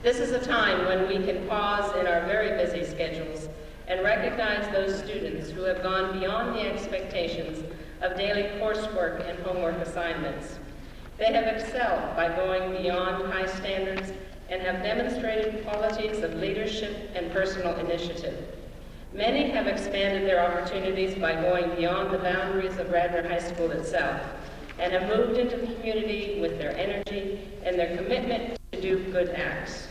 This is a time when we can pause in our very busy schedules and recognize those students who have gone beyond the expectations of daily coursework and homework assignments. They have excelled by going beyond high standards and have demonstrated qualities of leadership and personal initiative. Many have expanded their opportunities by going beyond the boundaries of Radnor High School itself and have moved into the community with their energy and their commitment to do good acts.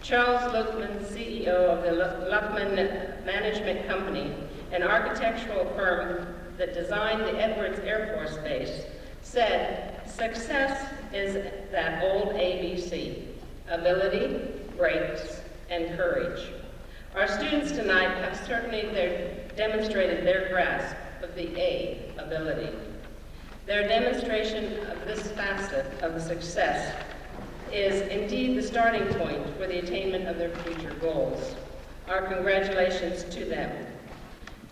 Charles Luckman, CEO of the Luckman Management Company, an architectural firm that designed the Edwards Air Force Base, said, "Success is that old ABC, ability, breaks, and courage." Our students tonight have certainly demonstrated their grasp of the A, ability. Their demonstration of this facet of the success is indeed the starting point for the attainment of their future goals. Our congratulations to them.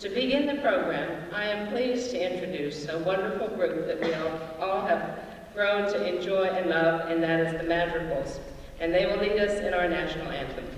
To begin the program, I am pleased to introduce a wonderful group that we all have grown to enjoy and love, and that is the Madrigals. And they will lead us in our national anthem.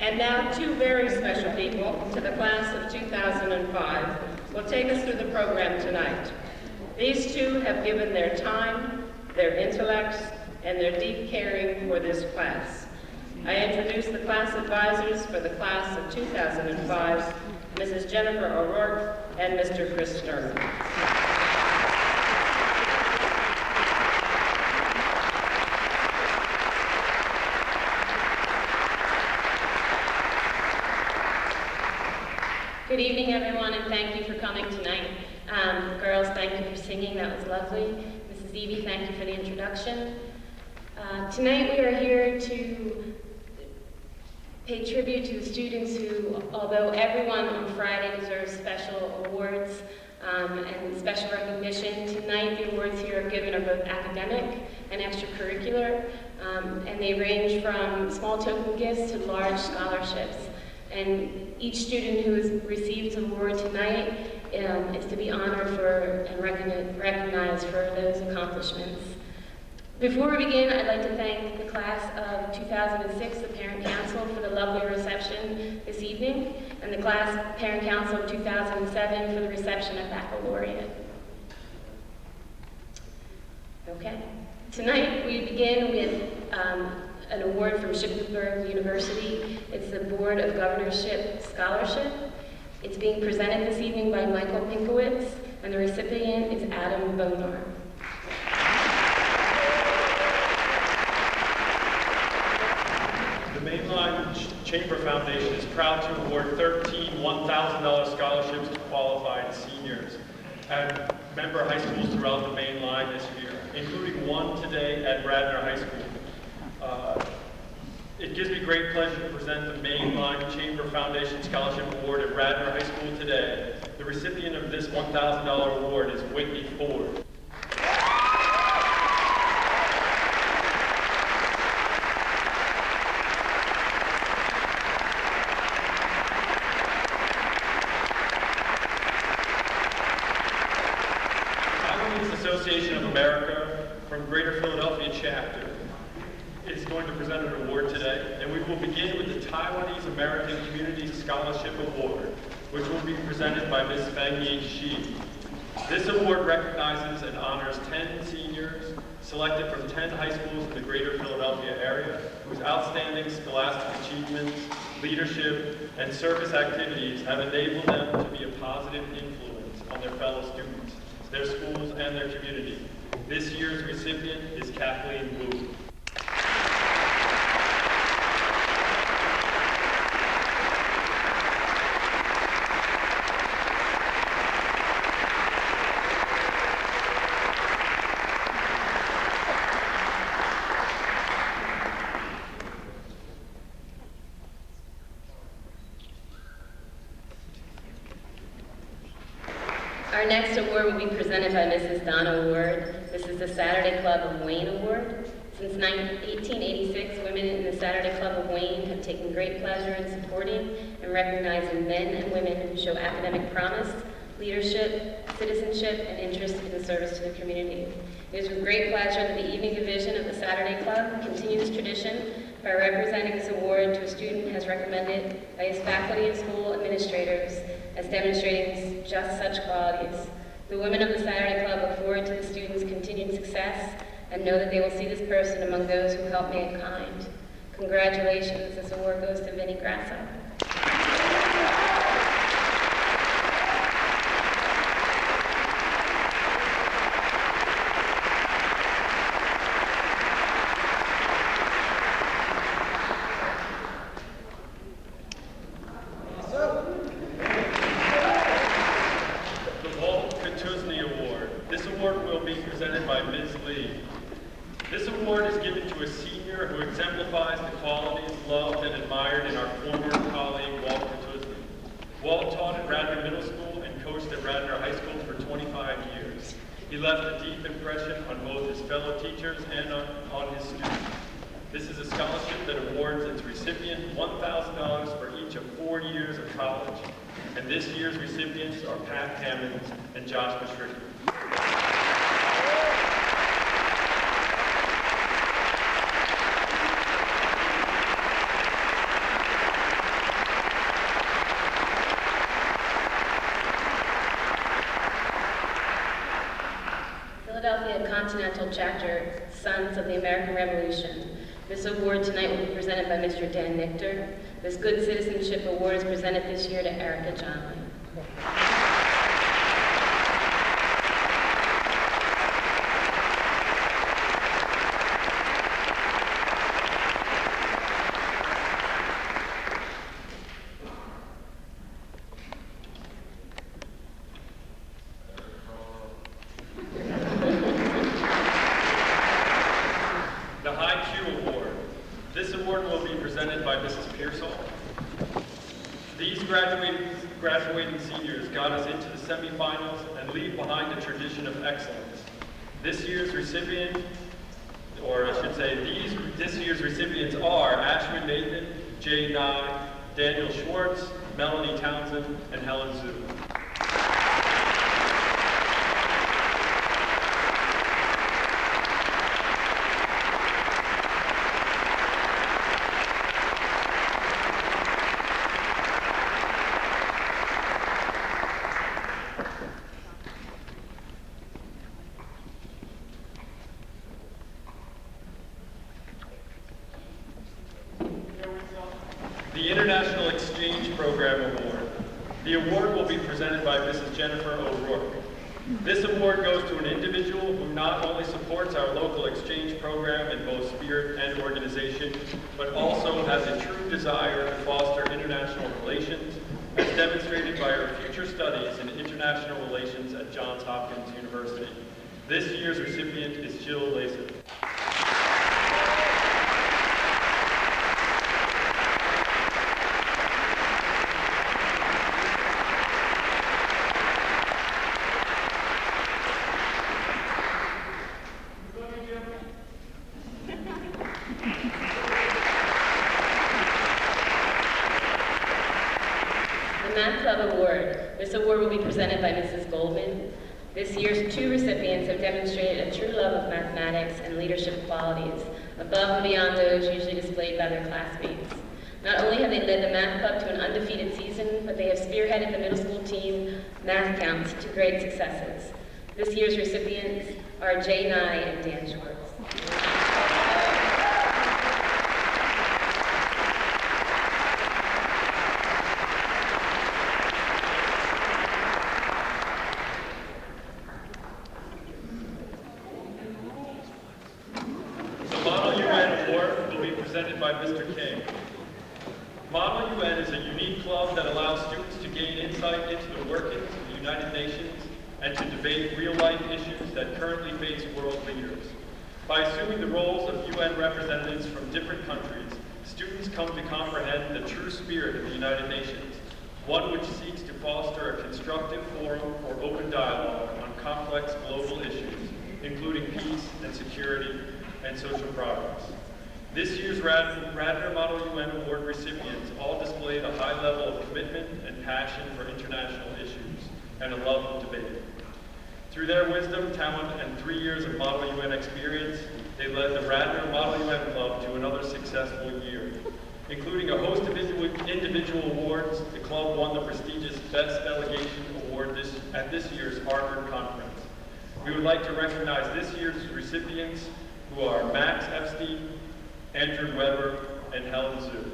And now two very special people to the class of 2005 will take us through the program tonight. These two have given their time, their intellects, and their deep caring for this class. I introduce the class advisors for the class of 2005, Mrs. Jennifer O'Rourke and Mr. Chris Stern. Good evening, everyone, and thank you for coming tonight. Girls, thank you for singing. That was lovely. Mrs. Evie, thank you for the introduction. Tonight we are here to pay tribute to the students who, although everyone on Friday deserves special awards and special recognition, tonight the awards here are given are both academic and extracurricular, and they range from small token gifts to large scholarships. And each student who has received an award tonight is to be honored for and recognized for those accomplishments. Before we begin, I'd like to thank the class of 2006, the Parent Council, for the lovely reception this evening, and the class Parent Council of 2007 for the reception of baccalaureate. Okay. Tonight we begin with an award from Shippensburg University. It's the Board of Governorship Scholarship. It's being presented this evening by Michael Pinkowitz, and the recipient is Adam Bonar. The Mainline Chamber Foundation is proud to award 13 $1,000 scholarships to qualified seniors at member high schools throughout the Mainline this year, including one today at Radnor High School. It gives me great pleasure to present the Mainline Chamber Foundation Scholarship Award at Radnor High School today. The recipient of this $1,000 award is Whitney Ford. Association of America from Greater Philadelphia chapter is going to present an award today, and we will begin with the Taiwanese American Community Scholarship Award. which will be presented by Ms. Feng-Yi Shi. This award recognizes and honors 10 seniors selected from 10 high schools in the greater Philadelphia area whose outstanding scholastic achievements, leadership, and service activities have enabled them to be a positive influence on their fellow students, their schools, and their community. This year's recipient is Kathleen Wu. Our next award will be presented by Mrs. Donna Ward. This is the Saturday Club of Wayne Award. Since 1886, women in the Saturday Club of Wayne have taken great pleasure in supporting and recognizing men and women who show academic promise, leadership, citizenship, and interest in the service to the community. It is with great pleasure that the evening division of the Saturday Club continues this tradition by representing this award to a student as recommended by his faculty and school administrators as demonstrating just such qualities. The women of the Saturday Club look forward to the students' continued success and know that they will see this person among those who help mankind. Congratulations, this award goes to Vinnie Grasso. This award is given to a senior who exemplifies the qualities loved and admired in our former colleague, Walt Kutuzny. Walt taught at Radnor Middle School and coached at Radnor High School for 25 years. He left a deep impression on both his fellow teachers and on his students. This is a scholarship that awards its recipient $1,000 for each of 4 years of college. And this year's recipients are Pat Hammonds and Josh Mashricky. Philadelphia Continental Chapter, Sons of the American Revolution. This award tonight will be presented by Mr. Dan Nichter. This Good Citizenship Award is presented this year to Erica Johnley. These graduating seniors got us into the semifinals and leave behind a tradition of excellence. This year's recipient, or I should say, this year's recipients are Ashwin Nathan, Jay Nye, Daniel Schwartz, Melanie Townsend, and Helen Zhu. The International Exchange Program Award. The award will be presented by Mrs. Jennifer O'Rourke. This award goes to an individual who not only supports our local exchange program in both spirit and organization, but also has a true desire to foster international relations, as demonstrated by her future studies in international relations at Johns Hopkins University. This year's recipient is Jill Layson. Math Club Award. This award will be presented by Mrs. Goldman. This year's 2 recipients have demonstrated a true love of mathematics and leadership qualities, above and beyond those usually displayed by their classmates. Not only have they led the math club to an undefeated season, but they have spearheaded the middle school team math counts to great successes. This year's recipients are Jay Nye and Dan Schwartz. The Model UN Award will be presented by Mr. King. Model UN is a unique club that allows students to gain insight into the workings of the United Nations and to debate real-life issues that currently face world leaders. By assuming the roles of UN representatives from different countries, students come to comprehend the true spirit of the United Nations, one which seeks to foster a constructive forum for open dialogue on complex global issues, including peace and security and social progress. This year's Radnor Model UN Award recipients all displayed a high level of commitment and passion for international issues and a love of debate. Through their wisdom, talent, and 3 years of Model UN experience, they led the Radnor Model UN Club to another successful year. Including a host of individual awards, the club won the prestigious Best Delegation Award at this year's Harvard Conference. We would like to recognize this year's recipients, who are Max Epstein, Andrew Weber, and Helen Zhu.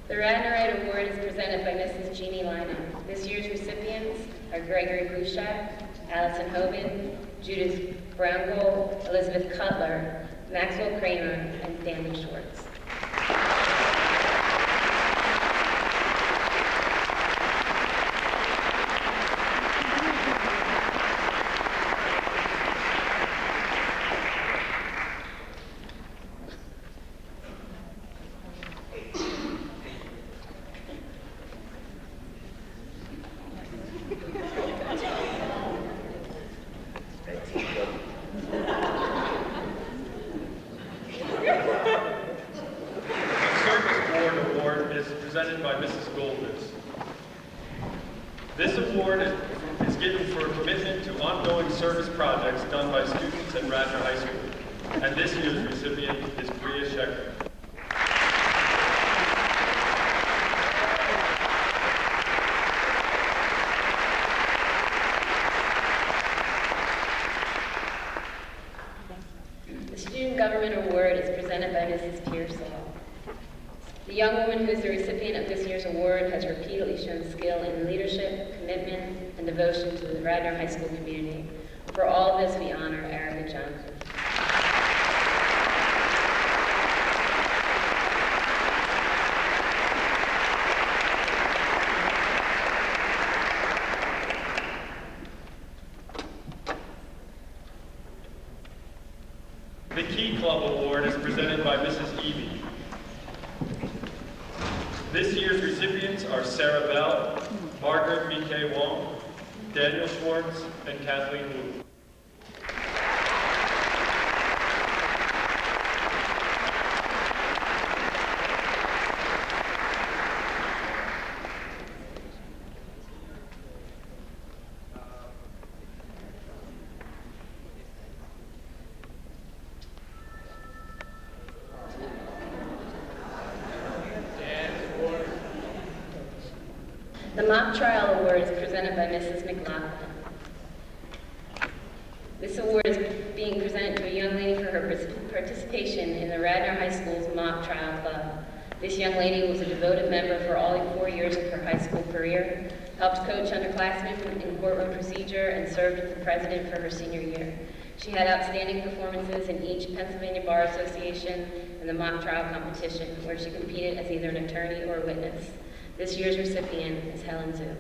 The Radnor Award is presented by Mrs. Jeannie Lynham. This year's recipients are Gregory Bouchak, Allison Hoban, Judith Browngold, Elizabeth Cutler, Maxwell Kramer, and Danny Schwartz. Presented by Mrs. Goldis. This award is given for commitment to ongoing service projects done by students at Radnor High School. And this year's recipient is Priya Shekhar. The Student Government Award is presented by Mrs. Pearsall. The young woman who is the recipient of this year's award has repeatedly shown skill in leadership, commitment, and devotion to the Radnor High School community. For all of this, we honor Erica Johnson. The Key Club Award is presented by Mrs. Evie. This year's recipients are Sarah Bell, Margaret B.K. Wong, Daniel Schwartz, and Kathleen Wu. The Mock Trial Award is presented by Mrs. McLaughlin. This award is being presented to a young lady for her participation in the Radnor High School's Mock Trial Club. This young lady was a devoted member for all 4 years of her high school career, helped coach underclassmen in courtroom procedure, and served as the president for her senior year. She had outstanding performances in each Pennsylvania Bar Association and the mock trial competition, where she competed as either an attorney or a witness. This year's recipient is Helen Zhu.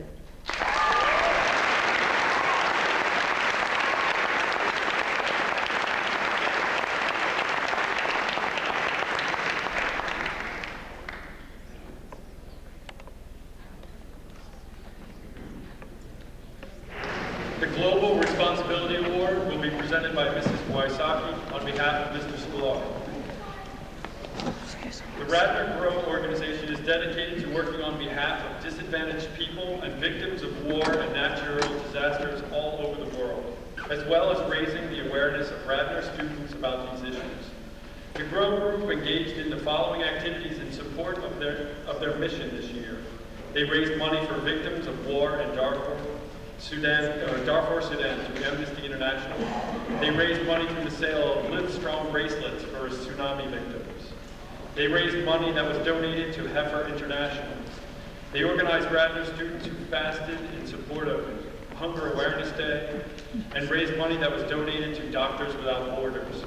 The Global Responsibility Award will be presented by Mrs. Wysocki on behalf of Mr. Scolari. The Radnor Grow organization is dedicated to working on behalf of disadvantaged people and victims of war and natural disasters all over the world, as well as raising the awareness of Radnor students about these issues. The Grow Group engaged in the following activities in support of their mission this year. They raised money for victims of war in Darfur, Sudan through Amnesty International. They raised money through the sale of Livestrong bracelets for tsunami victims. They raised money that was donated to Heifer International. They organized Radnor students who fasted in support of Hunger Awareness Day, and raised money that was donated to Doctors Without Borders,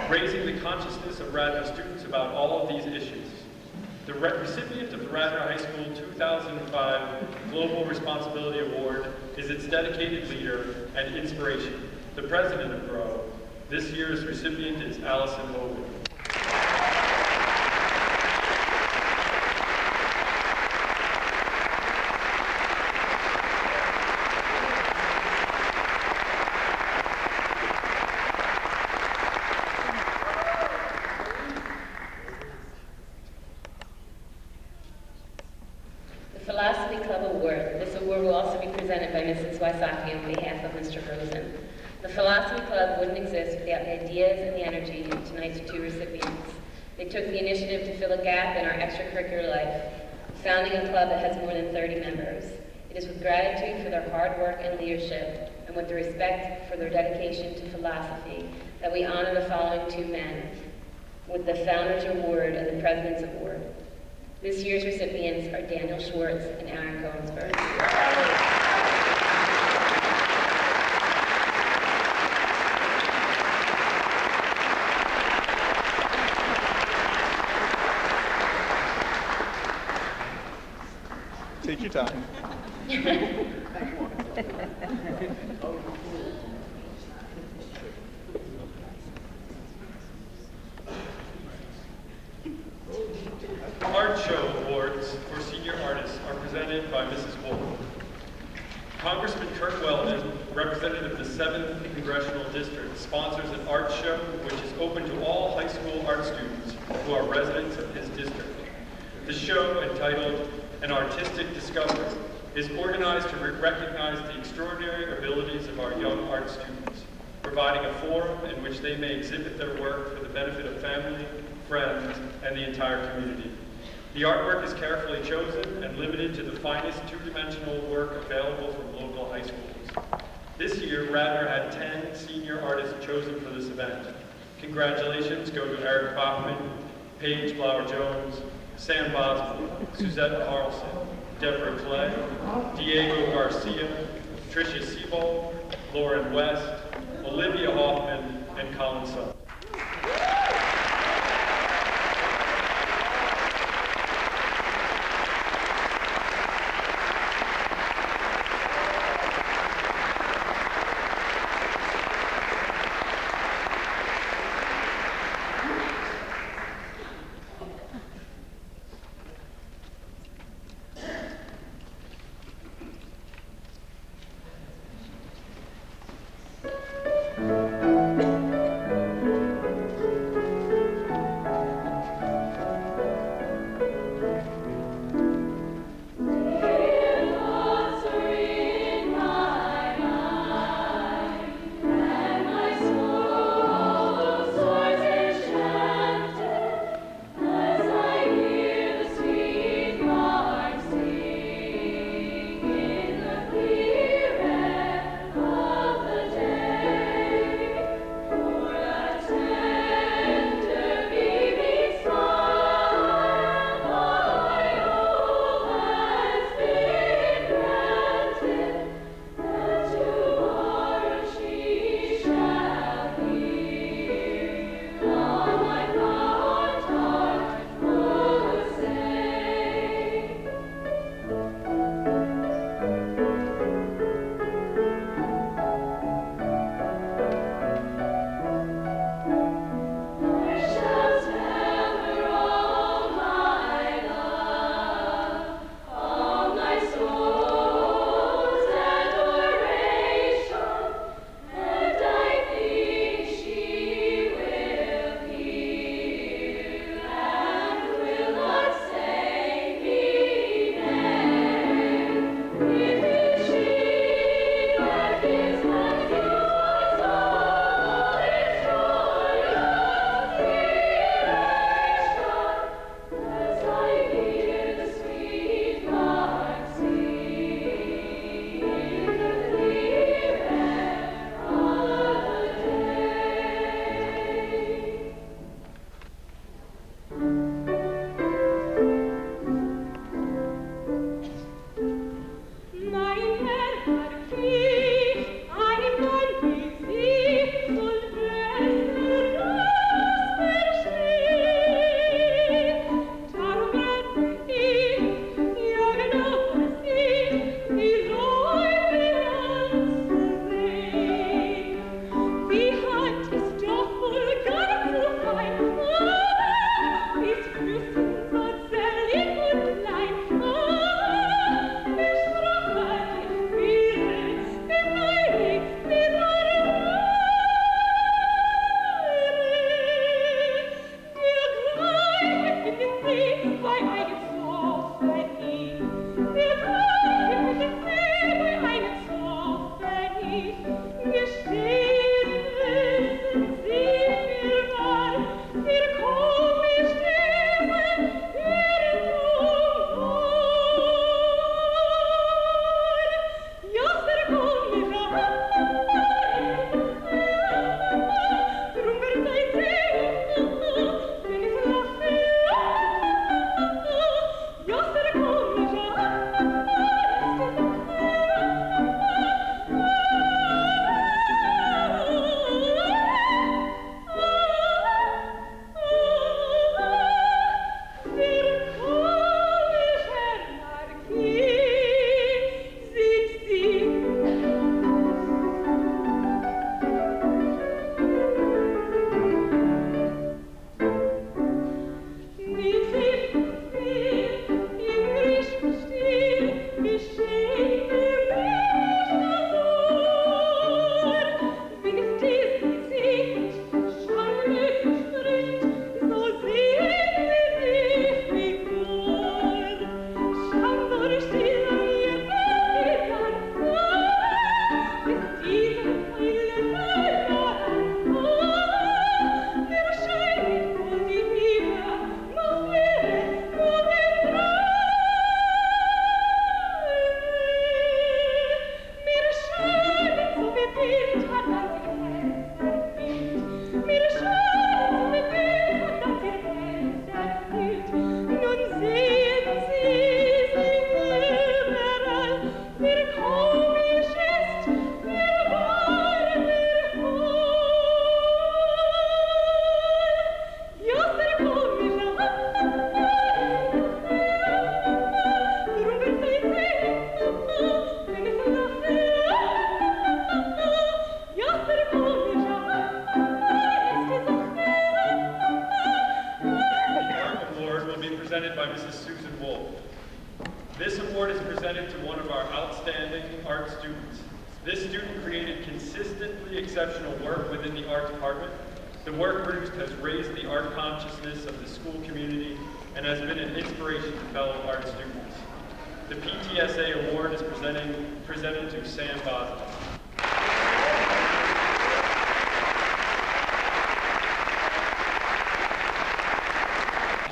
raising the consciousness of Radnor students about all of these issues. The recipient of the Radnor High School 2005 Global Responsibility Award is its dedicated leader and inspiration, the president of GROW. This year's recipient is Allison Hogan. Philosophy Club Award. This award will also be presented by Mrs. Wysocki on behalf of Mr. Rosen. The Philosophy Club wouldn't exist without the ideas and the energy of tonight's two recipients. They took the initiative to fill a gap in our extracurricular life, founding a club that has more than 30 members. It is with gratitude for their hard work and leadership, and with the respect for their dedication to philosophy, that we honor the following two men with the Founders Award and the President's Award. This year's recipients are Daniel Schwartz and Aaron Cohensberg. Take your time. Art Show Awards for senior artists are presented by Mrs. Wolf. Congressman Kirk Weldon, representative of the 7th Congressional District, sponsors an art show which is open to all high school art students who are residents of his district. The show, entitled An Artistic Discovery, is organized to recognize the extraordinary abilities of our young art students, providing a forum in which they may exhibit their work for the benefit of family, friends, and the entire community. The artwork is carefully chosen and limited to the finest two-dimensional work available from local high schools. This year, Radnor had 10 senior artists chosen for this event. Congratulations go to Eric Bachman, Paige Flower-Jones, Sam Boswell, Suzette Carlson, Deborah Clay, Diego Garcia, Tricia Siebel, Lauren West, Olivia Hoffman, and Colin Sutton. Presented by Mrs. Susan Wolf. This award is presented to one of our outstanding art students. This student created consistently exceptional work within the art department. The work produced has raised the art consciousness of the school community and has been an inspiration to fellow art students. The PTSA award is presented to Sam Bosma.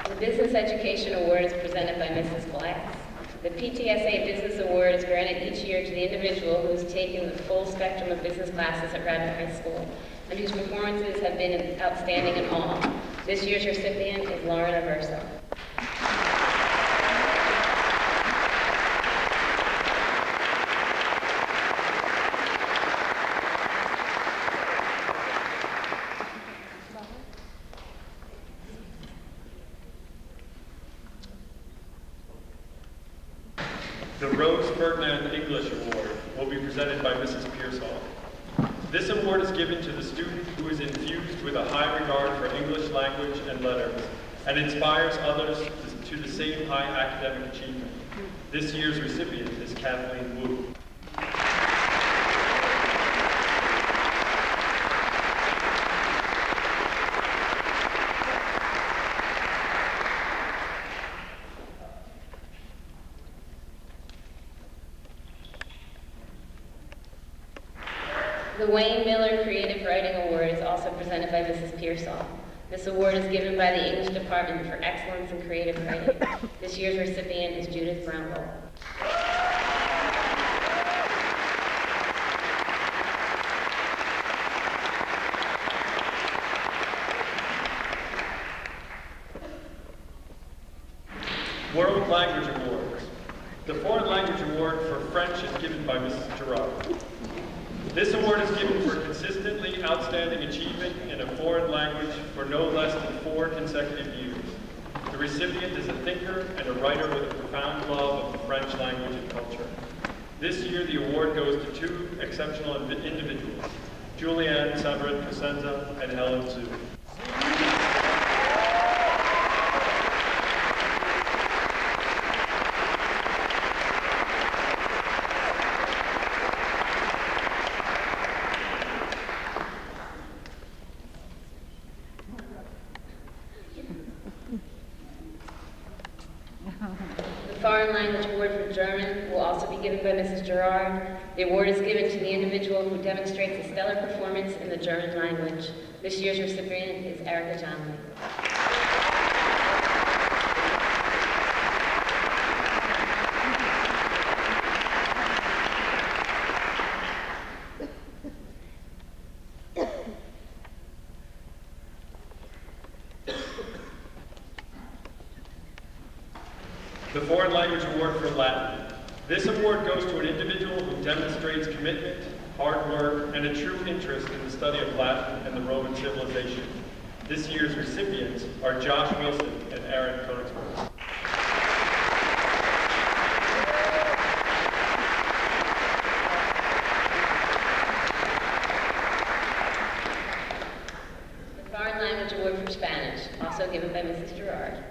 The Business Education Award is presented by Mrs. Glass. The PTSA Business Award is granted each year to the individual who has taken the full spectrum of business classes at Radnor High School and whose performances have been outstanding in all. This year's recipient is Lauren Aversa. The Rose Ferdinand English Award will be presented by Mrs. Pearsall. This award is given to the student who is infused with a high regard for English language and letters and inspires others to the same high academic achievement. This year's recipient is Kathleen Wu. The Wayne Miller Creative Writing Award is also presented by Mrs. Pearsall. This award is given by the English Department for Excellence in Creative Writing. This year's recipient is Judith Brownbull. World Language Awards. The Foreign Language Award for French is given by Mrs. Gerard. This award is given for consistently outstanding achievement in a foreign language for no less than 4 consecutive years. The recipient is a thinker and a writer with a profound love of the French language and culture. This year, the award goes to 2 exceptional individuals, Julianne Sabret-Cosenza and Helen Zhu. The Foreign Language Award for German will also be given by Mrs. Gerard. The award is given to the individual who demonstrates a stellar performance in the German language. This year's recipient is Erica Johnley. The Foreign Language Award for Latin. This award goes to an individual who demonstrates commitment, hard work, and a true interest in the study of Latin and the Roman civilization. This year's recipients are Josh Wilson and Aaron Koenigsberg. The Foreign Language Award for Spanish, also given by Mrs. Gerard.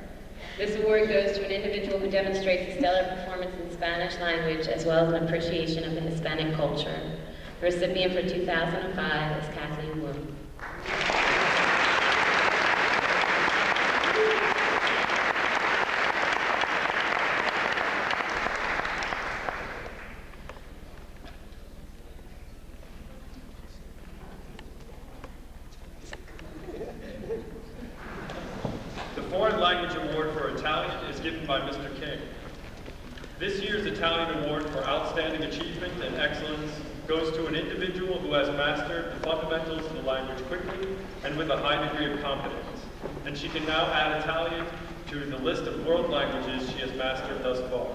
This award goes to an individual who demonstrates a stellar performance in the Spanish language as well as an appreciation of the Hispanic culture. The recipient for 2005 is Kathleen Wu. The Foreign Language Award for Italian is given by Mr. King. This year's Italian Award for Outstanding Achievement and Excellence goes to an individual who has mastered the fundamentals of the language quickly and with a high degree of competence. And she can now add Italian to the list of world languages she has mastered thus far.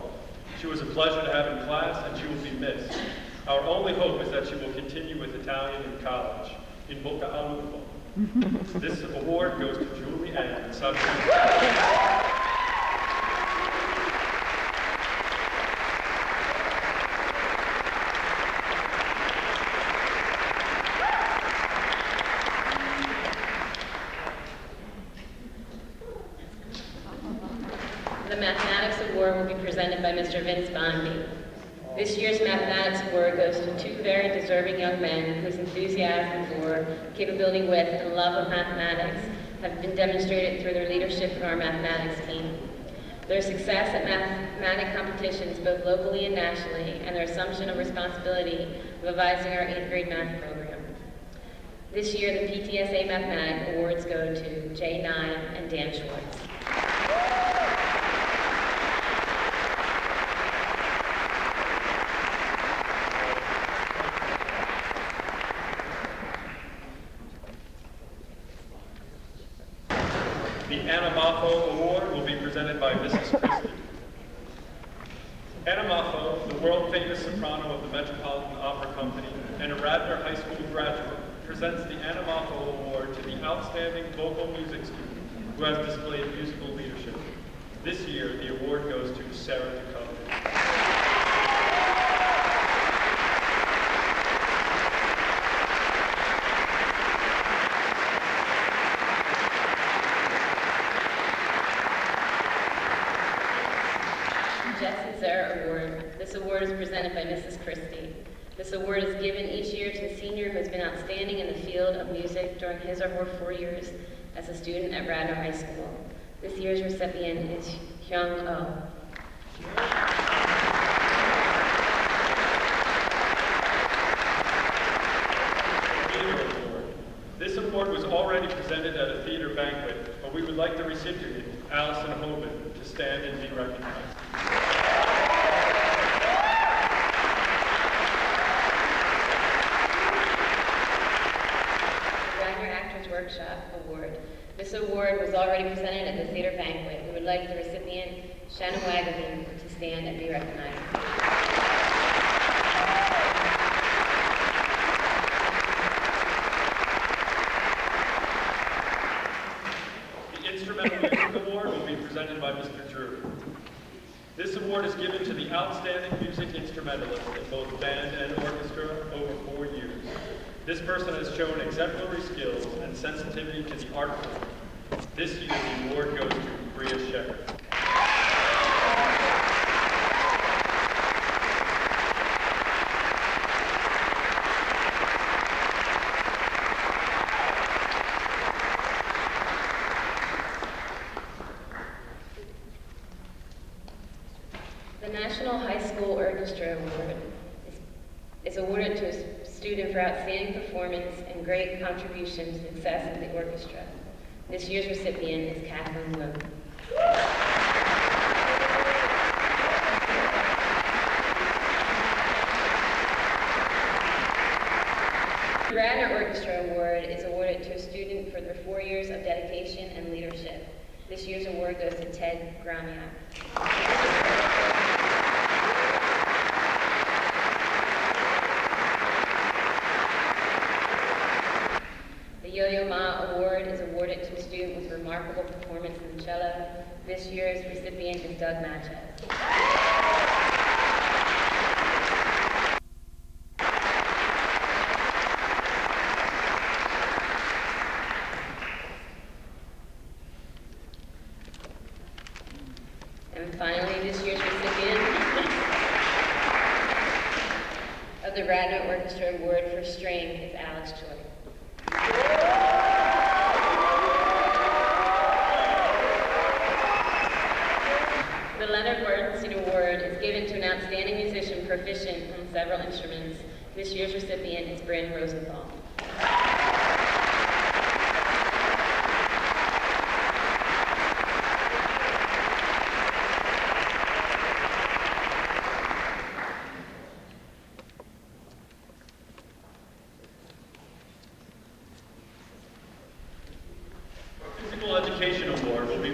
She was a pleasure to have in class, and she will be missed. Our only hope is that she will continue with Italian in college. In bocca al lupo. This award goes to Julie Ann. The Mathematics Award will be presented by Mr. Vince Bondi. This year's Mathematics Award goes to two very deserving young men whose enthusiasm for, capability with, and love of mathematics have been demonstrated through their leadership in our mathematics team. Their success at mathematic competitions both locally and nationally, and their assumption of responsibility of advising our 8th grade math program. This year, the PTSA Mathematic Awards go to Jay Nye and Dan Schwartz. The Anna Maffo Award will be presented by Mrs. Christie. Anna Maffo, the world-famous soprano of the Metropolitan Opera Company and a Radnor High School graduate, presents the Anna Maffo Award to the outstanding vocal music student who has displayed musical leadership. This year, the award goes to Sarah DeCover. Award. This award is presented by Mrs. Christie. This award is given each year to a senior who has been outstanding in the field of music during his or her 4 years as a student at Radnor High School. This year's recipient is Hyung Oh. This award was already presented at a theater banquet, but we would like the recipient, Allison Hoban, to stand and be recognized. Workshop Award. This award was already presented at the theater banquet. We would like the recipient, Shannon Wagabee, to stand and be recognized. The Instrumental Music Award will be presented by Mr. Drew. This award is given to the outstanding music instrumentalist in both band and orchestra over 4 years. This person has shown exemplary skills and sensitivity to the art form. This year, the award goes to Bria Shepherd. The National High School Orchestra Award is awarded to a student for outstanding performance and great contribution to the success of the orchestra. This year's recipient is Kathleen Wu. The Radnor Orchestra Award is awarded to a student for their 4 years of dedication and leadership. This year's award goes to Ted Gramiak. Yo-Yo Ma Award is awarded to a student with remarkable performance in the cello. This year's recipient is Doug Natchez. And finally, this year's recipient of the Radnor Orchestra Award for String is Alex Choi. The Leonard Bernstein Award is given to an outstanding musician proficient on several instruments. This year's recipient is Bryn Rosenthal.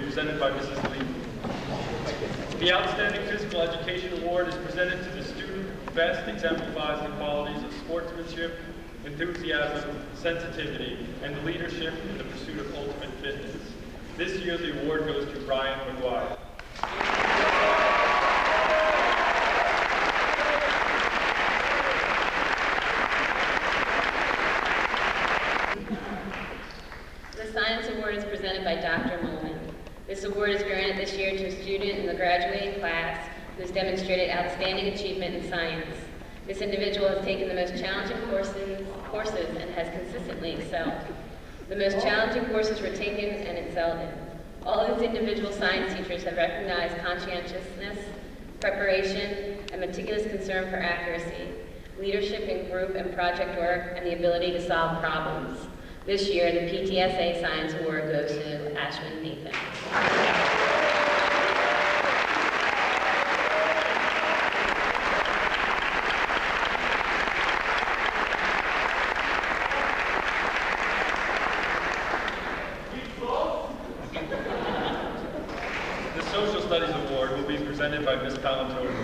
presented by Mrs. Lee. The Outstanding Physical Education Award is presented to the student who best exemplifies the qualities of sportsmanship, enthusiasm, sensitivity, and leadership in the pursuit of ultimate fitness. This year, the award goes to Brian McGuire. The Science Award is presented by Dr. Molman. This award is granted this year to a student in the graduating class who has demonstrated outstanding achievement in science. This individual has taken the most challenging courses and has consistently excelled. The most challenging courses were taken and excelled in. All these individual science teachers have recognized conscientiousness, preparation, and meticulous concern for accuracy, leadership in group and project work, and the ability to solve problems. This year, the PTSA Science Award goes to Ashwin Nathan. The Social Studies Award will be presented by Ms. Palantori.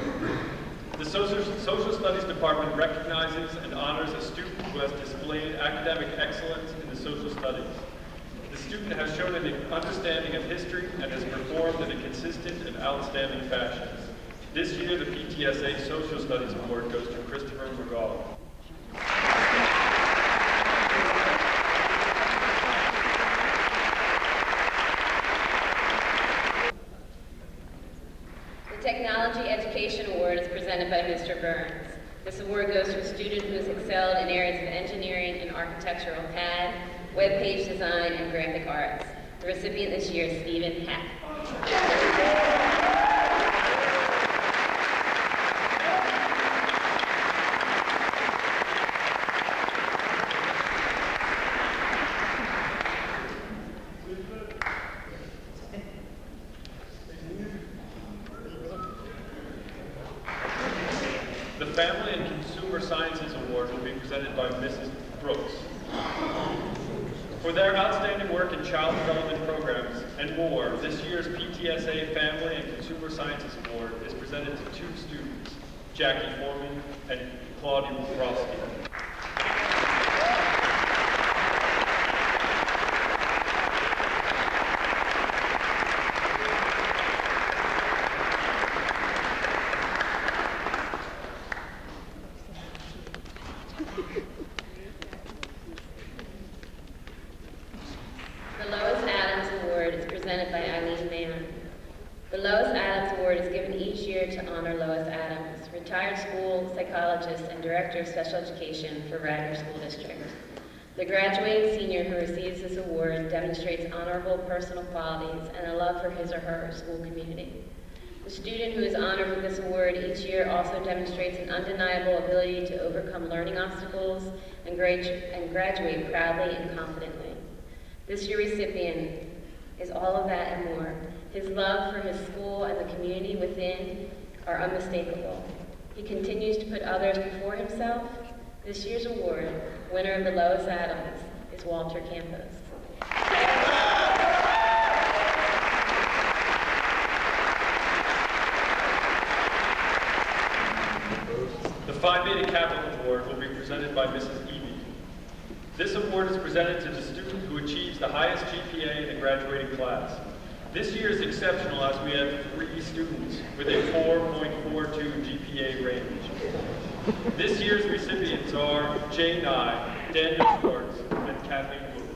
The Social Studies Department recognizes and honors a student who has displayed academic excellence in the social studies. The student has shown an understanding of history and has performed in a consistent and outstanding fashion. This year, the PTSA Social Studies Award goes to Christopher McGaw. The Technology Education Award is presented by Mr. Burns. This award goes to a student who has excelled in areas of engineering and architectural CAD, web page design, and graphic arts. The recipient this year is Stephen Heck. The Family and Consumer Sciences Award will be presented by Mrs. Brooks. For their outstanding work in child development programs and more, this year's PTSA Family and Consumer Sciences Award is presented to two students, Jackie Foreman and Claudia Broski. The Lois Adams Award is presented by Eileen Mann. The Lois Adams Award is given each year to honor Lois Adams, retired school psychologist and director of special education for Radnor School District. The graduating senior who receives this award demonstrates honorable personal qualities and a love for his or her school community. The student who is honored with this award each year also demonstrates an undeniable ability to overcome learning obstacles and graduate proudly and confidently. This year's recipient is all of that and more. His love for his school and the community within are unmistakable. He continues to put others before himself. This year's award, winner of the Lois Adams, is Walter Campos. The Phi Beta Kappa Award will be presented by Mrs. Evie. This award is presented to the student who achieves the highest GPA in the graduating class. This year is exceptional as we have 3 students with a 4.42 GPA range. This year's recipients are Jay Nye, Daniel Schwartz, and Kathleen Wood.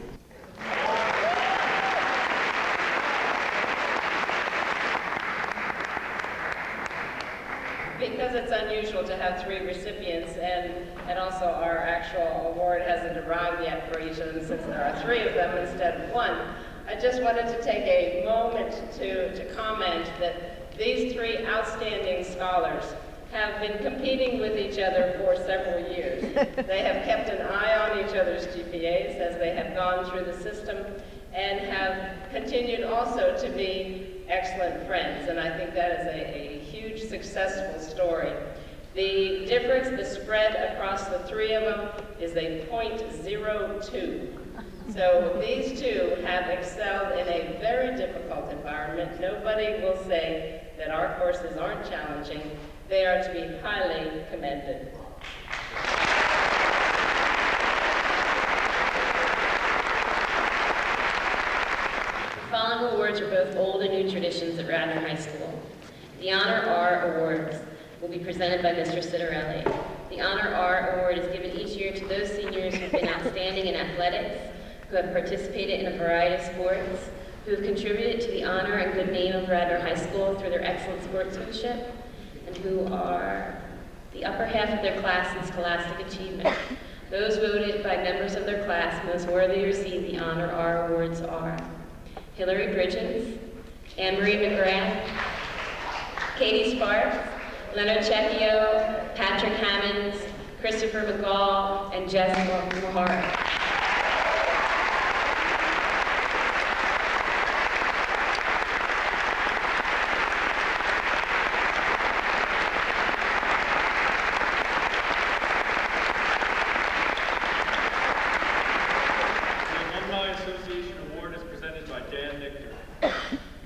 Because it's unusual to have 3 recipients, and also our actual award hasn't arrived yet for each of them since there are 3 of them instead of 1, I just wanted to take a moment to comment that these 3 outstanding scholars have been competing with each other for several years. They have kept an eye on each other's GPAs as they have gone through the system and have continued also to be excellent friends, and I think that is a huge successful story. The difference, the spread across the 3 of them is a .02. So these two have excelled in a very difficult environment. Nobody will say that our courses aren't challenging. They are to be highly commended. The following awards are both old and new traditions at Radnor High School. The Honor R Awards will be presented by Mr. Citarelli. The Honor R Award is given each year to those seniors who have been outstanding in athletics, who have participated in a variety of sports, who have contributed to the honor and good name of Radnor High School through their excellent sportsmanship, and who are the upper half of their class in scholastic achievement. Those voted by members of their class most worthy to receive the Honor R Awards are Hillary Bridgens, Anne-Marie McGrath, Katie Sparks, Leonard Cecchio, Patrick Hammonds, Christopher McGall, and Jess Mahara.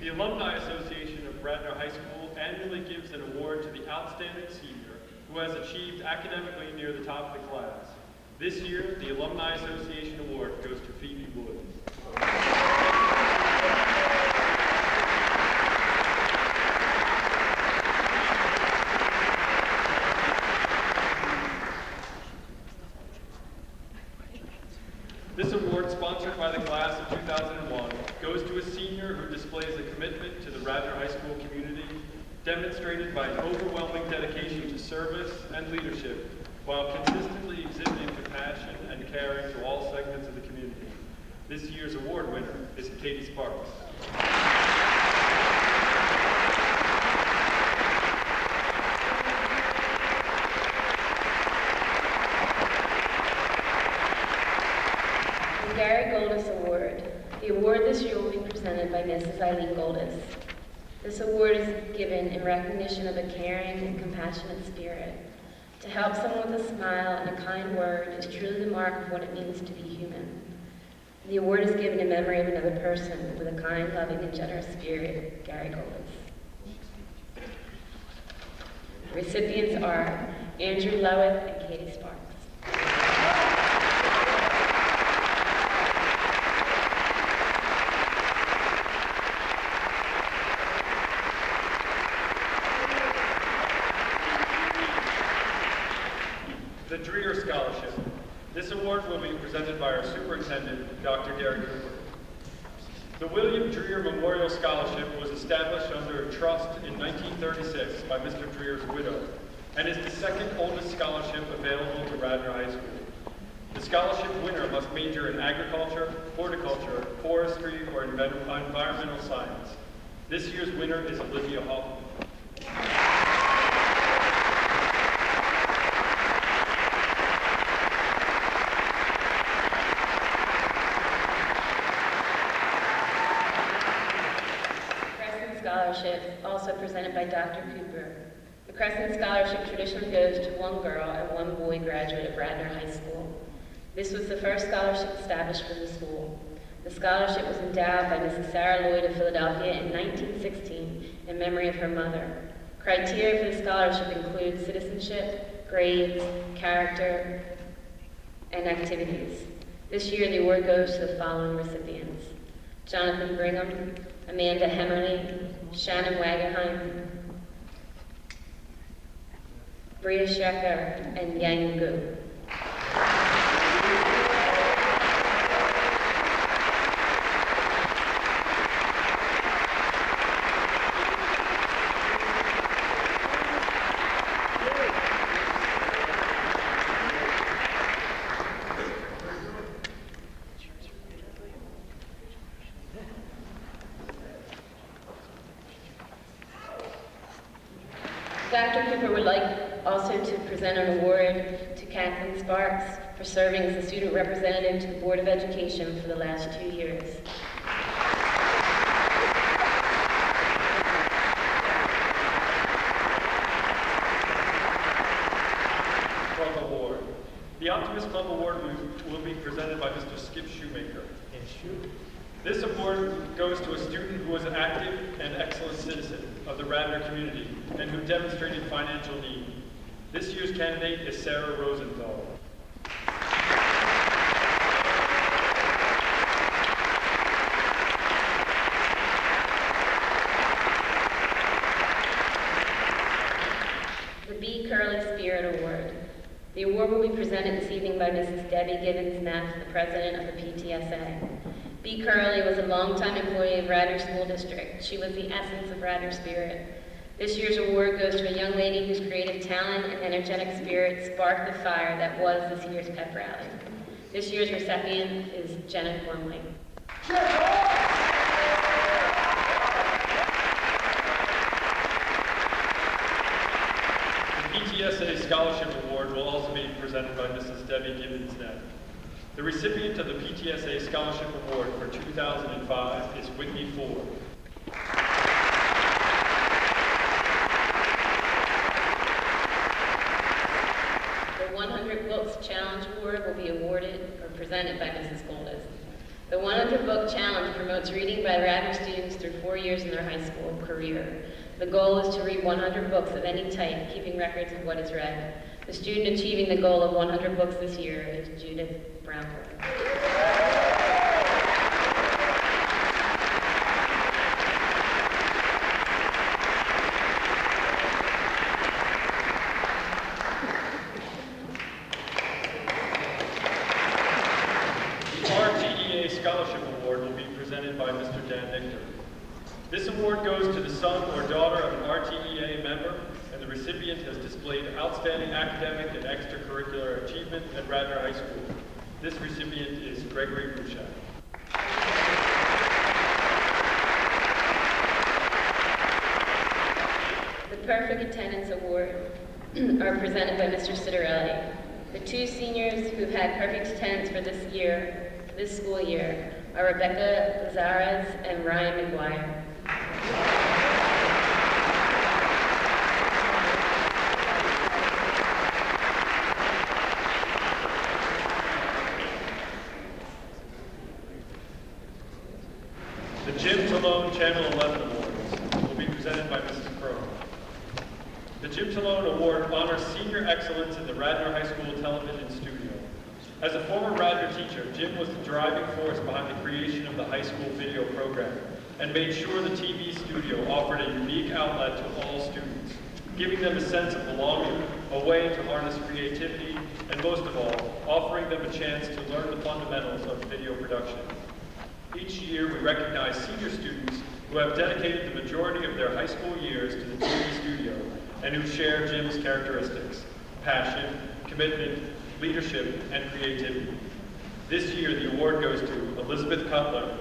The Alumni Association of Radnor High School annually gives an award to the outstanding senior who has achieved academically near the top of the class. This year, the Alumni Association Award goes to Phoebe Woods. This award, sponsored by the class of 2001, goes to a senior who displays a commitment to the Radnor High School community, demonstrated by an overwhelming dedication to service and leadership, while consistently exhibiting compassion and caring to all segments of the community. This year's award winner is Katie Sparks. Gary Goldis Award. The award this year will be presented by Mrs. Eileen Goldis. This award is given in recognition of a caring and compassionate spirit. To help someone with a smile and a kind word is truly the mark of what it means to be human. The award is given in memory of another person with a kind, loving, and generous spirit, Gary Goldis. The recipients are Andrew Loweth and Katie Sparks. The Dreher Scholarship. This award will be presented by our superintendent, Dr. Gary Cooper. The William Dreher Memorial Scholarship was established under a trust in 1936 by Mr. Dreher's widow, and is the second oldest scholarship available to Radnor High School. The scholarship winner must major in agriculture, horticulture, forestry, or environmental science. This year's winner is Olivia Hoffman. Scholarship, also presented by Dr. Cooper. The Crescent Scholarship traditionally goes to one girl and one boy graduate of Radnor High School. This was the first scholarship established for the school. The scholarship was endowed by Mrs. Sarah Lloyd of Philadelphia in 1916 in memory of her mother. Criteria for the scholarship include citizenship, grades, character, and activities. This year the award goes to the following recipients: Jonathan Brigham, Amanda Hemmerly, Shannon Wagenheim, Bria Schecker, and Yang Gu. Dr. Cooper would like also to present an award to Kathleen Sparks for serving as the student representative to the Board of Education for the last 2 years. Club Award. The Optimist Club Award will be presented by Mr. Skip Shoemaker. This award goes to a student who was an active and excellent citizen of the Radnor community and who demonstrated financial need. This year's candidate is Sarah Rosenthal. The B. Curley Spirit Award. The award will be presented this evening by Mrs. Debbie Gibbons-Neff, the president of the PTSA. B. Curley was a longtime employee of Radnor School District. She was the essence of Radnor spirit. This year's award goes to a young lady whose creative talent and energetic spirit sparked the fire that was this year's pep rally. This year's recipient is Jenna Gormley. The PTSA Scholarship Award will also be presented by Mrs. Debbie Gibbons-Neff. The recipient of the PTSA Scholarship Award for 2005 is Whitney Ford. The 100 Books Challenge Award will be awarded or presented by Mrs. Goldis. The 100 Book Challenge promotes reading by Radnor students through 4 years in their high school career. The goal is to read 100 books of any type, keeping records of what is read. The student achieving the goal of 100 books this year is Judith Brownberg. The RTEA Scholarship Award will be presented by Mr. Dan Nichter. This award goes to the son or daughter of an RTEA member, and the recipient has displayed outstanding academic and extracurricular achievement at Radnor High School. This recipient is Gregory Bouchard. The Perfect Attendance Award are presented by Mr. Citarelli. The two seniors who've had perfect attendance for this school year, are Rebecca Lazarez and Ryan McGuire. The Jim Talone Channel 11 Awards will be presented by Mrs. Crowe. The Jim Talone Award honors senior excellence in the Radnor High School television studio. As a former Radnor teacher, Jim was the driving force behind the creation of the high school video program and made sure the TV studio offered a unique outlet to all students, giving them a sense of belonging, a way to harness creativity, and most of all, offering them a chance to learn the fundamentals of video production. Each year, we recognize senior students who have dedicated the majority of their high school years to the TV studio and who share Jim's characteristics: passion, commitment, leadership, and creativity. This year, the award goes to Elizabeth Cutler,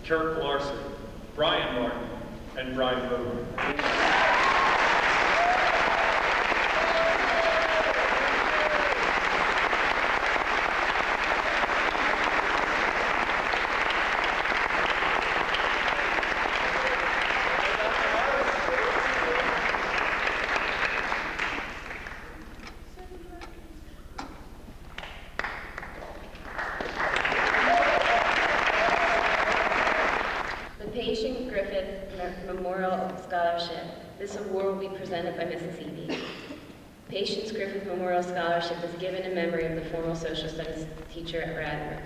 Kirk Larson, Brian Martin, and Brian Bowman. Memorial Scholarship. This award will be presented by Mrs. Eby. Patience Griffith Memorial Scholarship is given in memory of the former social studies teacher at Radnor.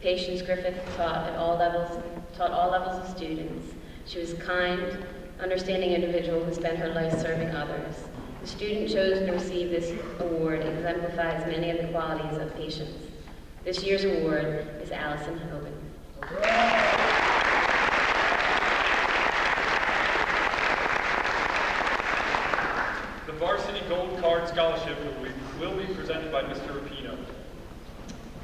Patience Griffith taught all levels of students. She was a kind, understanding individual who spent her life serving others. The student chosen to receive this award exemplifies many of the qualities of patience. This year's award is Allison Hogan. The Varsity Gold Card Scholarship will be presented by Mr. Rapino.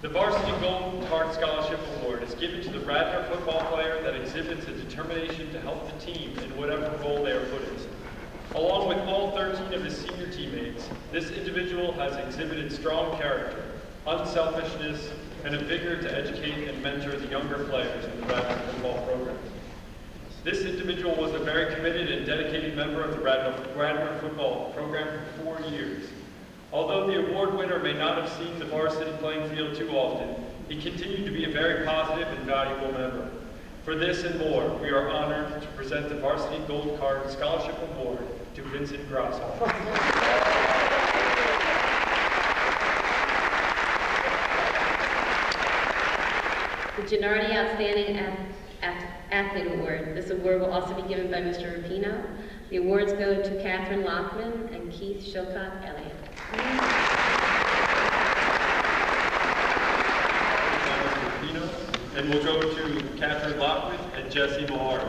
The Varsity Gold Card Scholarship Award is given to the Radnor football player that exhibits a determination to help the team in whatever role they are put in. Along with all 13 of his senior teammates, this individual has exhibited strong character, unselfishness, and a vigor to educate and mentor the younger players in the Radnor football program. This individual was a very committed and dedicated member of the Radnor football program for 4 years. Although the award winner may not have seen the varsity playing field too often, He continued to be a very positive and valuable member. For this and more, we are honored to present the Varsity Gold Card Scholarship Award to Vincent Grasso. The Gennardi Outstanding Athlete Award. This award will also be given by Mr. Rapino. The awards go to Catherine Lockman and Keith Shilcock Elliott. And we'll go to Catherine Lockman and Jesse Mahar.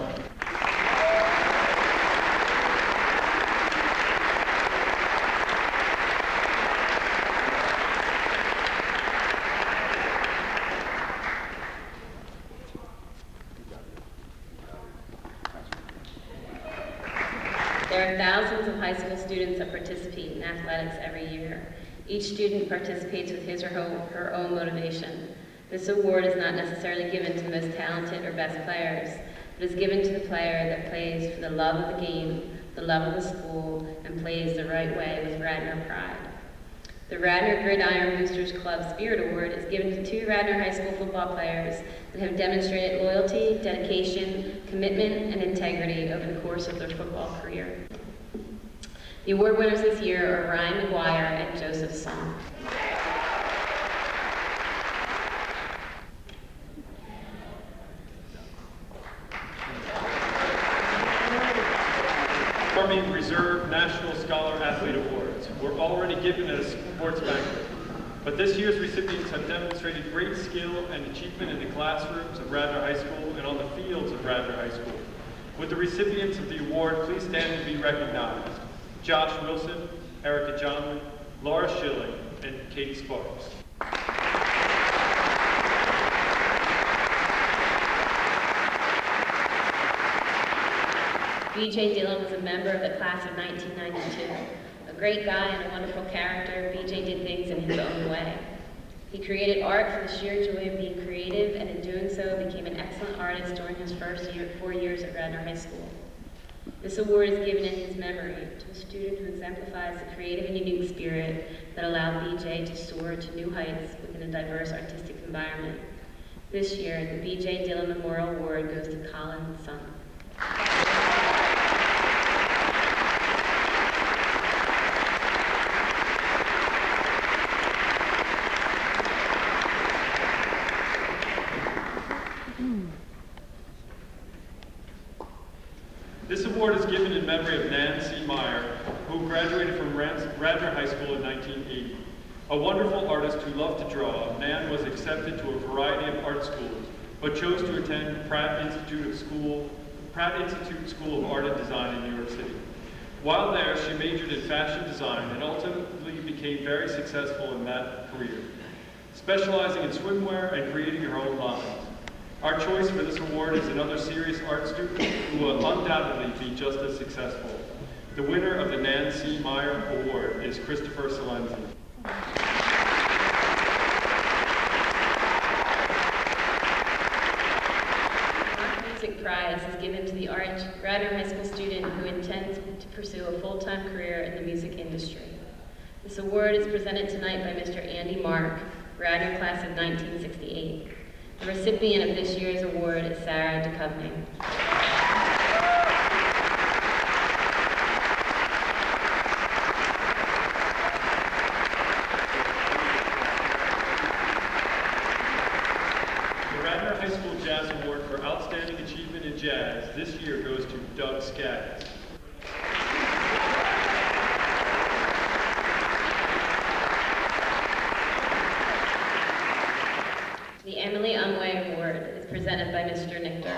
There are thousands of high school students that participate in athletics every year. Each student participates with his or her own motivation. This award is not necessarily given to the most talented or best players, but is given to the player that plays for the love of the game, the love of the school, and plays the right way with Radnor pride. The Radnor Gridiron Boosters Club Spirit Award is given to 2 Radnor High School football players that have demonstrated loyalty, dedication, commitment, and integrity over the course of their football career. The award winners this year are Ryan McGuire and Joseph Song. Army Reserve National Scholar Athlete Awards were already given at a sports banquet, but this year's recipients have demonstrated great skill and achievement in the classrooms of Radnor High School and on the fields of Radnor High School. Would the recipients of the award please stand and be recognized? Josh Wilson, Erica Johnman, Laura Schilling, and Katie Sparks. B.J. Dillon was a member of the class of 1992. A great guy and a wonderful character, B.J. did things in his own way. He created art for the sheer joy of being creative, and in doing so became an excellent artist during his first 4 years at Radnor High School. This award is given in his memory to a student who exemplifies the creative and unique spirit that allowed B.J. to soar to new heights within a diverse artistic environment. This year, the B.J. Dillon Memorial Award goes to Colin Sun. This award is given in memory of Nan C. Meyer, who graduated from Radnor High School in 1980. A wonderful artist who loved to draw, Nan was accepted to a variety of art schools, but chose to attend Pratt Institute School of Art and Design in New York City. While there, she majored in fashion design and ultimately became very successful in that career, specializing in swimwear and creating her own lines. Our choice for this award is another serious art student who will undoubtedly be just as successful. The winner of the Nan C. Meyer Award is Christopher Salenzi. Music Prize is given to the Radnor High School student who intends to pursue a full-time career in the music industry. This award is presented tonight by Mr. Andy Mark, Radnor class of 1968. The recipient of this year's award is Sarah Duchovny. The Radnor High School Jazz Award for Outstanding Achievement in Jazz this year goes to Doug Skaggs. The Emily Umway Award is presented by Mr. Nichter.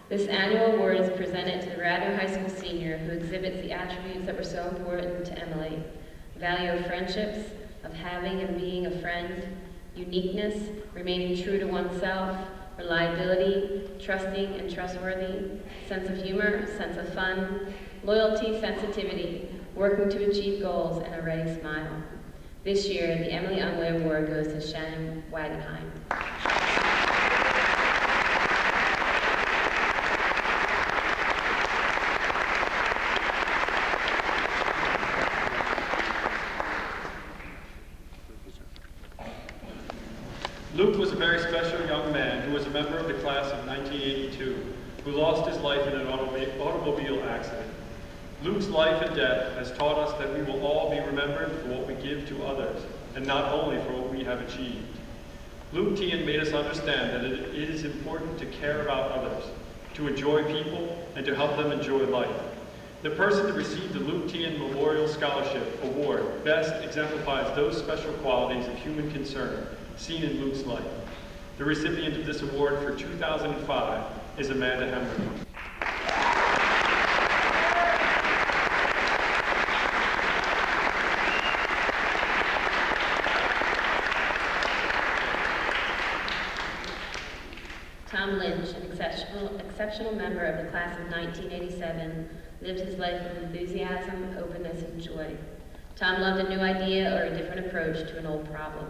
This annual award is presented to the Radnor High School senior who exhibits the attributes that were so important to Emily: value of friendships, of having and being a friend, uniqueness, remaining true to oneself, reliability, trusting and trustworthy, sense of humor, sense of fun, loyalty, sensitivity, working to achieve goals, and a ready smile. This year, the Emily Umway Award goes to Shannon Wagenheim. Luke was a very very special young man who was a member of the class of 1982, who lost his life in an automobile accident. Luke's life and death has taught us that we will all be remembered for what we give to others, and not only for what we have achieved. Luke Tian made us understand that it is important to care about others, to enjoy people, and to help them enjoy life. The person to receive the Luke Tian Memorial Scholarship Award best exemplifies those special qualities of human concern seen in Luke's life. The recipient of this award for 2005 is Amanda Hemmer. Tom Lynch, an exceptional member of the class of 1987, lived his life with enthusiasm, openness, and joy. Tom loved a new idea or a different approach to an old problem.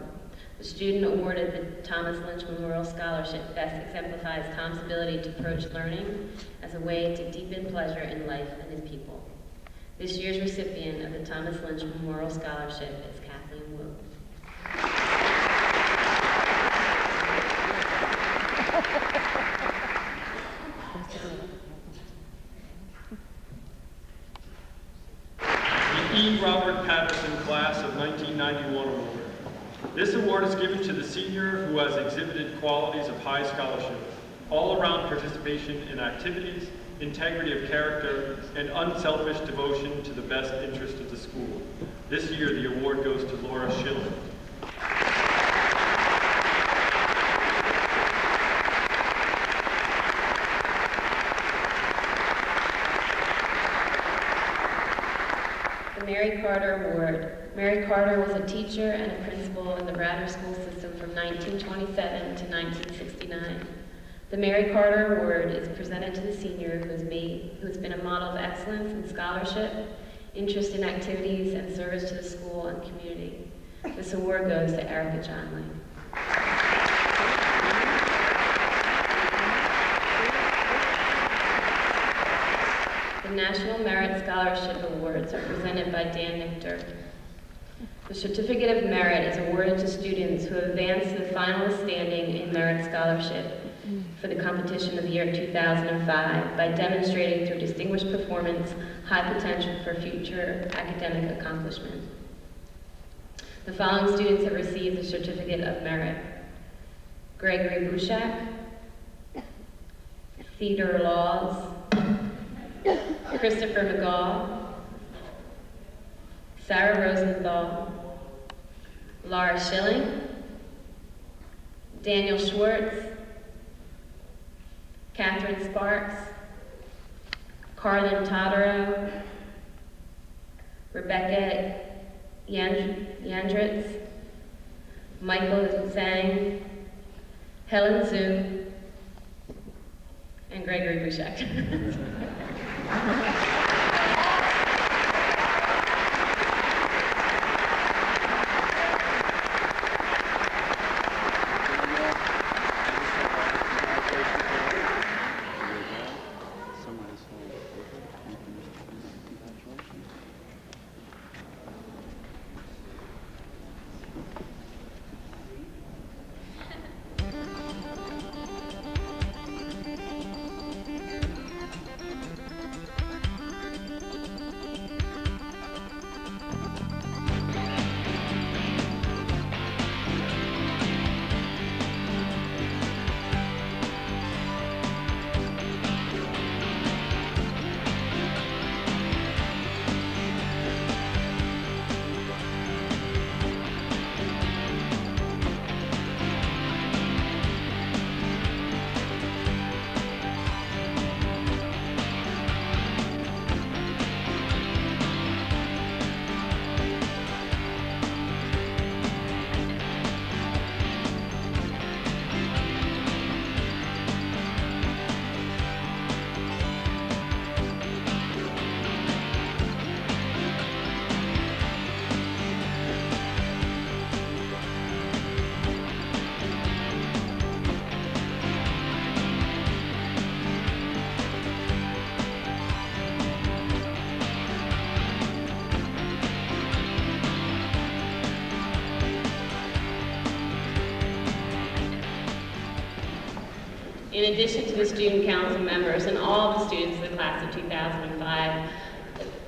The student awarded the Thomas Lynch Memorial Scholarship best exemplifies Tom's ability to approach learning as a way to deepen pleasure in life and his people. This year's recipient of the Thomas Lynch Memorial Scholarship is Kathleen Wu. The E. Robert Patterson Class of 1991 Award. This award is given to the senior who has exhibited qualities of high scholarship, all-around participation in activities, integrity of character, and unselfish devotion to the best interest of the school. This year, the award goes to Laura Schilling. The Mary Carter Award. Mary Carter was a teacher and a principal in the Radnor school system from 1927 to 1969. The Mary Carter Award is presented to the senior who has been a model of excellence in scholarship, interest in activities, and service to the school and community. This award goes to Erica Johnley. The National Merit Scholarship Awards are presented by Dan Nichter. The Certificate of Merit is awarded to students who have advanced to the finalist standing in Merit Scholarship for the competition of the year 2005 by demonstrating through distinguished performance high potential for future academic accomplishment. The following students have received the Certificate of Merit: Gregory Bushak, Theodore Laws, Christopher McGaw, Sarah Rosenthal, Laura Schilling, Daniel Schwartz, Catherine Sparks, Carlin Todaro, Rebecca Yandritz, Michael Zhang, Helen Zhu, and Gregory Bushak. In addition to the student council members and all the students of the class of 2005,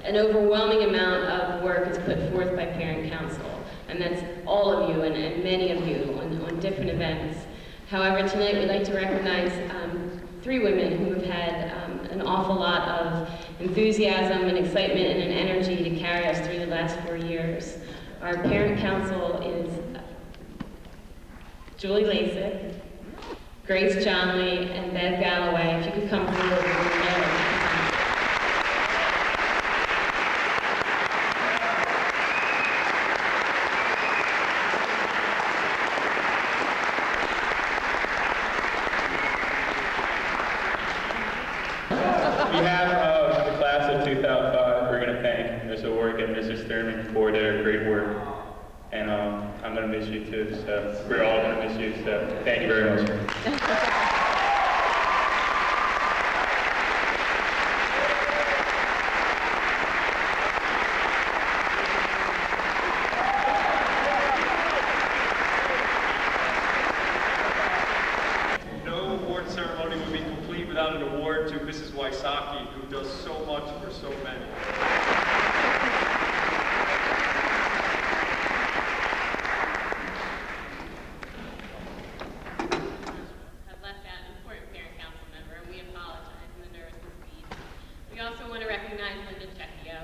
an overwhelming amount of work is put forth by parent council, and that's all of you and many of you on different events. However, tonight we'd like to recognize 3 women who have had an awful lot of enthusiasm and excitement and an energy to carry us through the last 4 years. Our parent council is Julie Lasik, Grace Johnley, and Bev Galloway. If you could come forward. On behalf of the class of 2005, we're going to thank Ms. Orrick and Mrs. Thurman for their great work. And I'm going to miss you too, so we're all going to miss you, so thank you very much. No award ceremony would be complete without an award to Mrs. Wysocki, who does so much for so many. Have left out an important parent council member, and we apologize in the nervous and speed. We also want to recognize Linda Checchio.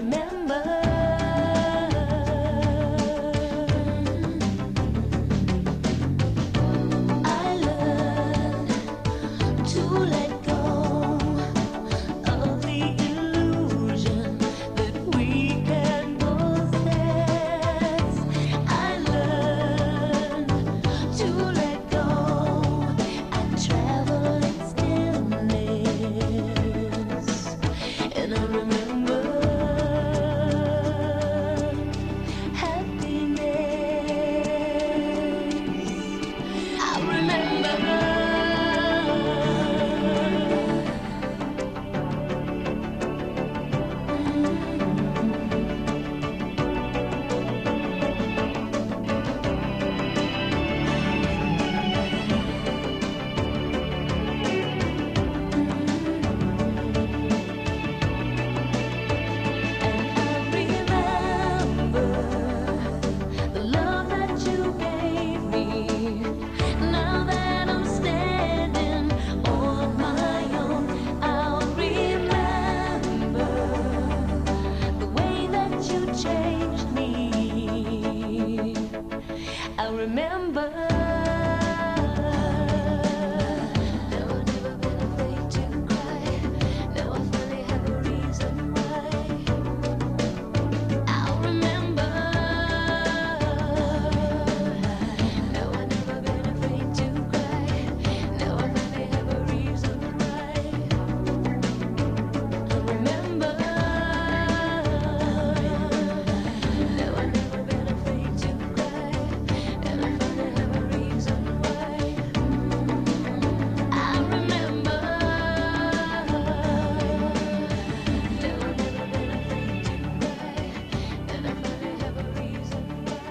remember. I learned to let go of the illusion that we can possess. I learned to let go and travel in stillness. And I remember happiness. I remember. The love that you gave me. Now that I'm standing on my own, I'll remember the way that you changed me. I'll remember. Now I've never been afraid to cry. Now I finally have a reason why. I'll remember. Now I've never been afraid to cry. Now I finally have a reason why. I'll remember. Now I've never been afraid to cry. And I finally have a reason why. I remember. Now I've never been afraid to cry. And I finally have a reason why.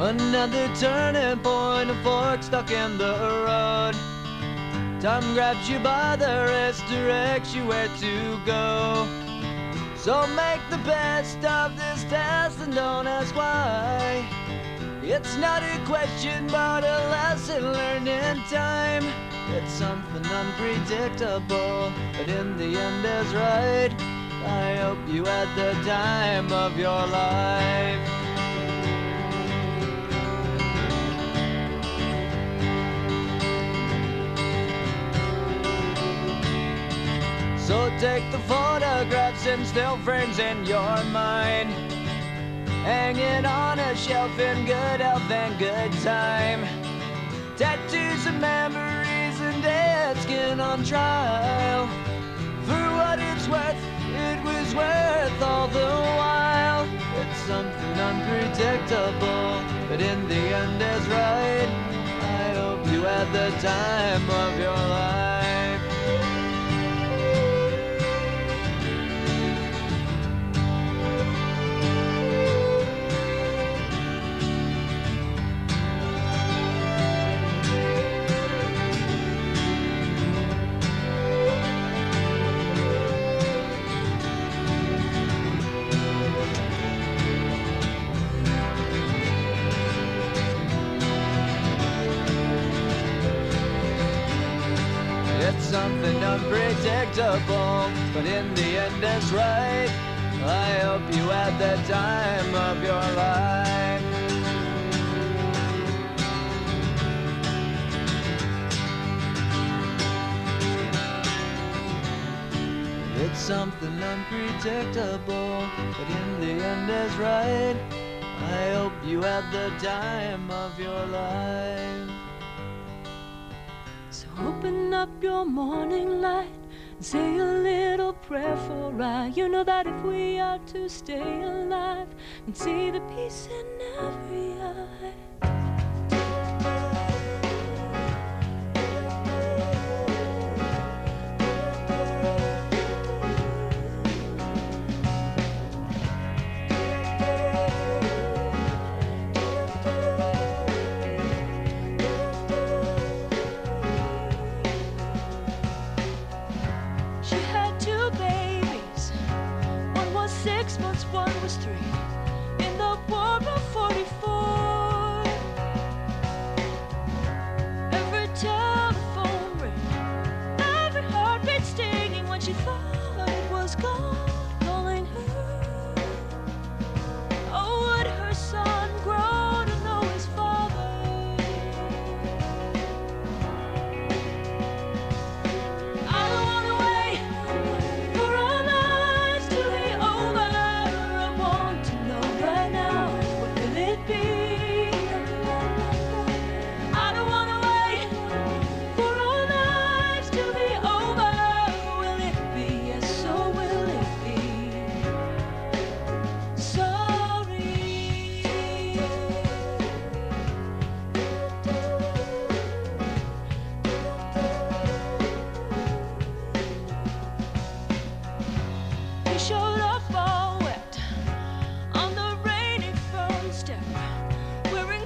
Another turning point, a fork stuck in the road. Time grabs you by the wrist, directs you where to go. So make the best of this test and don't ask why. It's not a question but a lesson learned in time. It's something unpredictable, but in the end is right. I hope you had the time of your life. So take the photographs and still frames in your mind, hang it on a shelf in good health and good time. Tattoos of memories and dead skin on trial. For what it's worth, it was worth all the while. It's something unpredictable, but in the end is right. I hope you had the time of your life. It's something unpredictable, but in the end it's right. I hope you had the time of your life. It's something unpredictable, but in the end is right. I hope you had the time of your life. So open up your morning light and say a little prayer for I. You know that if we are to stay alive and see the peace in every eye. She had 2 babies. One was 6 months, one was 3. In the war of 44.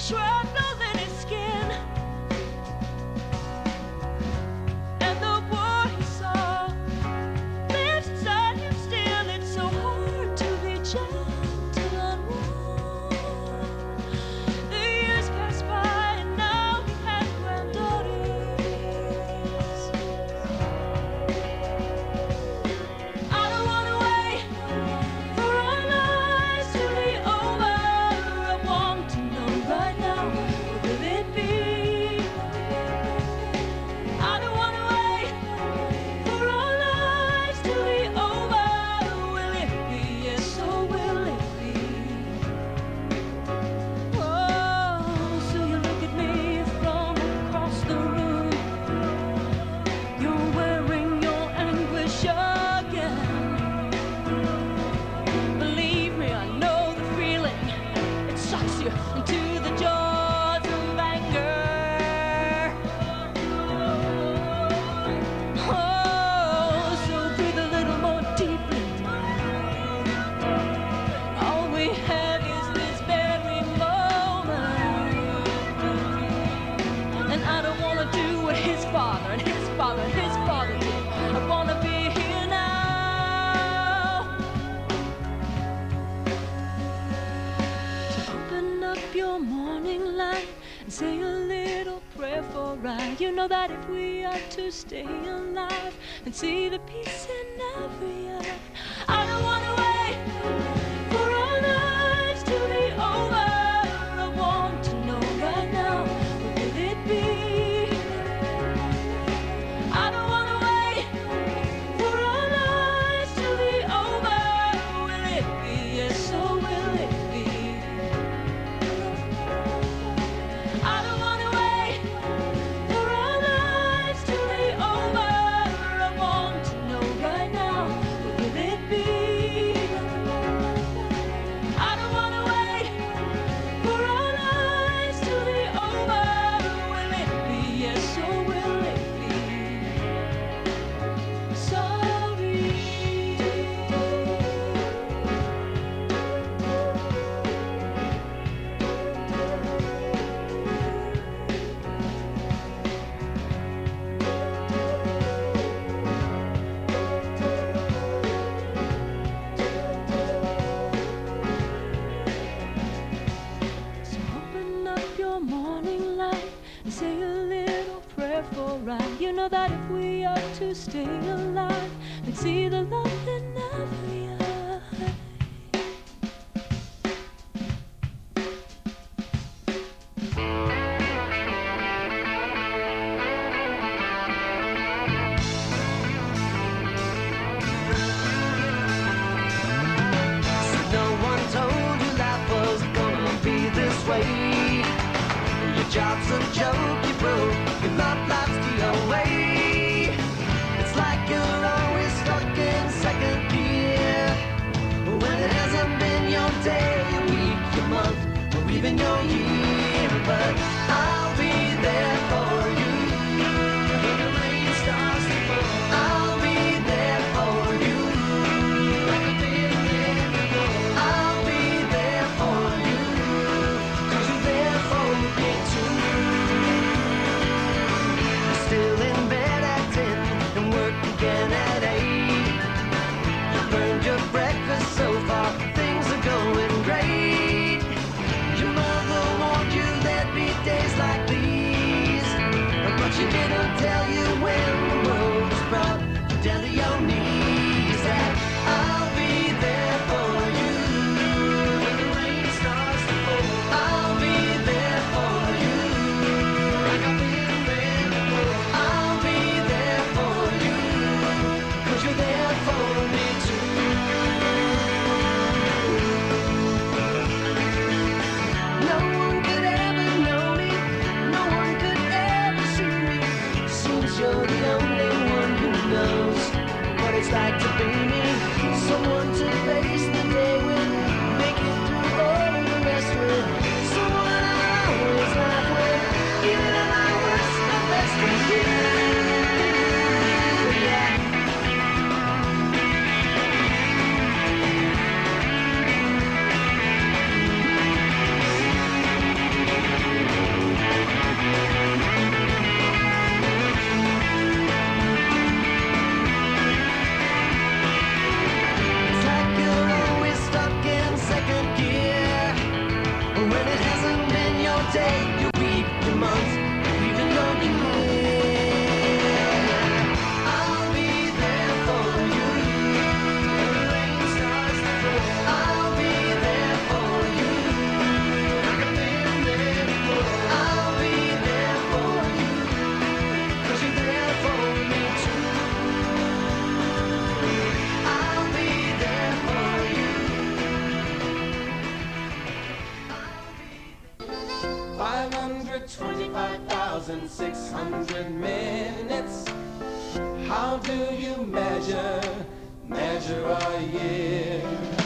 shrapnel in his skin. And the war he saw lives inside him still. It's so hard to be gentle and warm. The years pass by and now he has granddaughters. I don't wanna wait for our lives to be over. I want to know right now, what will it be? I don't wanna wait for our lives to be over. Will it be yes or will it be? Oh, so you look at me from across the room. You're wearing your anguish again. Believe me, I know the feeling. It sucks you into the jaws of anger. Oh, so breathe a little more deeply. All we have is this very moment. And I don't want to do what his father and his father and his father did. I want to be here now. So open up your morning light and say a little prayer for I. You know that if we are to stay alive and see the peace in every eye. I don't want to wait for our lives to be over. I want to know right now, what will it be? I don't want to wait for our lives to be over. Will it be yes or will it be? I don't want to wait for our lives to be over. I want to know right now, what will it be? I don't want to wait for our lives to be over. Will it be yes or will it be? Sorry. So open up your morning light and say a little prayer for I. You know that if we are to stay alive and see the love in every eye. No one told you life was gonna be this way. Your job's a joke, you broke. Your love life's the away. It's like you're always stuck in second gear. When it hasn't been your day, your week, your month, or even your year. But I'll be there for you when the rain starts to fall. I'll be there for you like I've been there before. I'll be there for you 'cause you're there for me too. Still in bed at 10 and work again at 8. You burned your breakfast so far, things are going great. Your mother warned you there'd be days like 525,600 minutes. How do you measure a year?